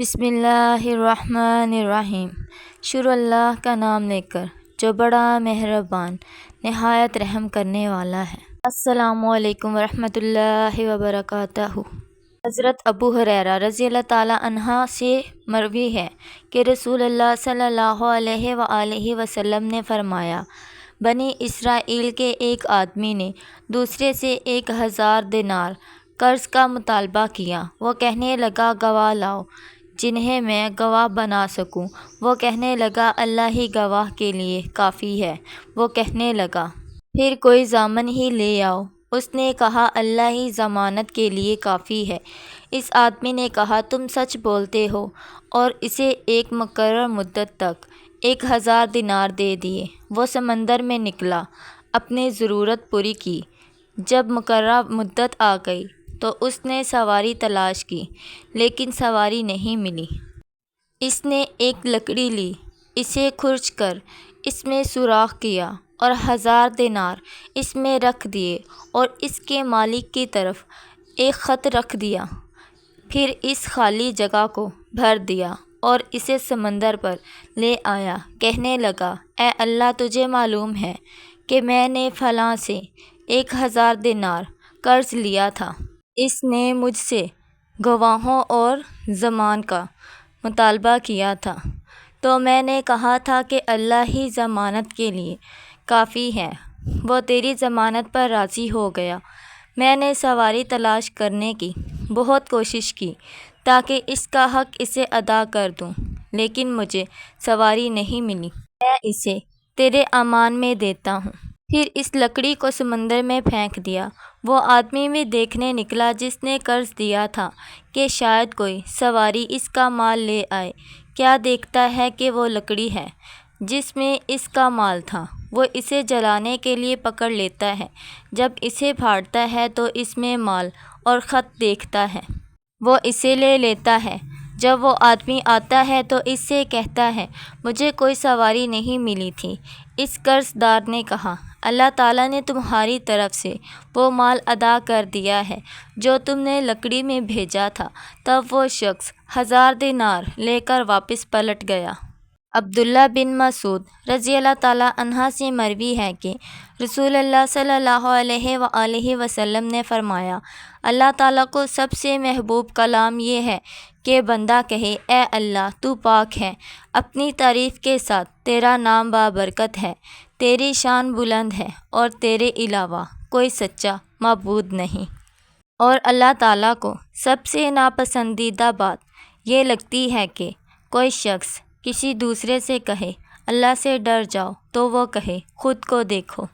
بسم اللہ الرحمن الرحیم۔ شروع اللہ کا نام لے کر جو بڑا مہربان نہایت رحم کرنے والا ہے۔ السلام علیکم ورحمۃ اللہ وبرکاتہ۔ حضرت ابو ہریرہ رضی اللہ تعالیٰ عنہ سے مروی ہے کہ رسول اللہ صلی اللہ علیہ وآلہ وسلم نے فرمایا، بنی اسرائیل کے ایک آدمی نے دوسرے سے 1000 دینار قرض کا مطالبہ کیا۔ وہ کہنے لگا، گواہ لاؤ جنہیں میں گواہ بنا سکوں۔ وہ کہنے لگا، اللہ ہی گواہ کے لیے کافی ہے۔ وہ کہنے لگا، پھر کوئی ضامن ہی لے آؤ۔ اس نے کہا، اللہ ہی ضمانت کے لیے کافی ہے۔ اس آدمی نے کہا، تم سچ بولتے ہو، اور اسے ایک مقرر مدت تک 1000 دینار دے دیے۔ وہ سمندر میں نکلا، اپنی ضرورت پوری کی۔ جب مقررہ مدت آ گئی تو اس نے سواری تلاش کی، لیکن سواری نہیں ملی۔ اس نے ایک لکڑی لی، اسے کھرچ کر اس میں سوراخ کیا اور 1000 دینار اس میں رکھ دیے اور اس کے مالک کی طرف ایک خط رکھ دیا۔ پھر اس خالی جگہ کو بھر دیا اور اسے سمندر پر لے آیا۔ کہنے لگا، اے اللہ، تجھے معلوم ہے کہ میں نے فلاں سے 1000 دینار قرض لیا تھا۔ اس نے مجھ سے گواہوں اور ضمان کا مطالبہ کیا تھا، تو میں نے کہا تھا کہ اللہ ہی ضمانت کے لیے کافی ہے۔ وہ تیری ضمانت پر راضی ہو گیا۔ میں نے سواری تلاش کرنے کی بہت کوشش کی تاکہ اس کا حق اسے ادا کر دوں، لیکن مجھے سواری نہیں ملی۔ میں اسے تیرے امان میں دیتا ہوں۔ پھر اس لکڑی کو سمندر میں پھینک دیا۔ وہ آدمی بھی دیکھنے نکلا جس نے قرض دیا تھا کہ شاید کوئی سواری اس کا مال لے آئے۔ کیا دیکھتا ہے کہ وہ لکڑی ہے جس میں اس کا مال تھا۔ وہ اسے جلانے کے لیے پکڑ لیتا ہے۔ جب اسے پھاڑتا ہے تو اس میں مال اور خط دیکھتا ہے۔ وہ اسے لے لیتا ہے۔ جب وہ آدمی آتا ہے تو اس سے کہتا ہے، مجھے کوئی سواری نہیں ملی تھی۔ اس قرض دار نے کہا، اللہ تعالیٰ نے تمہاری طرف سے وہ مال ادا کر دیا ہے جو تم نے لکڑی میں بھیجا تھا۔ تب وہ شخص 1000 دینار لے کر واپس پلٹ گیا۔ عبداللہ بن مسعود رضی اللہ تعالیٰ عنہ سے مروی ہے کہ رسول اللہ صلی اللہ علیہ وآلہ وسلم نے فرمایا، اللہ تعالیٰ کو سب سے محبوب کلام یہ ہے کہ بندہ کہے، اے اللہ، تو پاک ہے، اپنی تعریف کے ساتھ تیرا نام بابرکت ہے، تیری شان بلند ہے، اور تیرے علاوہ کوئی سچا معبود نہیں۔ اور اللہ تعالیٰ کو سب سے ناپسندیدہ بات یہ لگتی ہے کہ کوئی شخص کسی دوسرے سے کہے، اللہ سے ڈر جاؤ، تو وہ کہے، خود کو دیکھو۔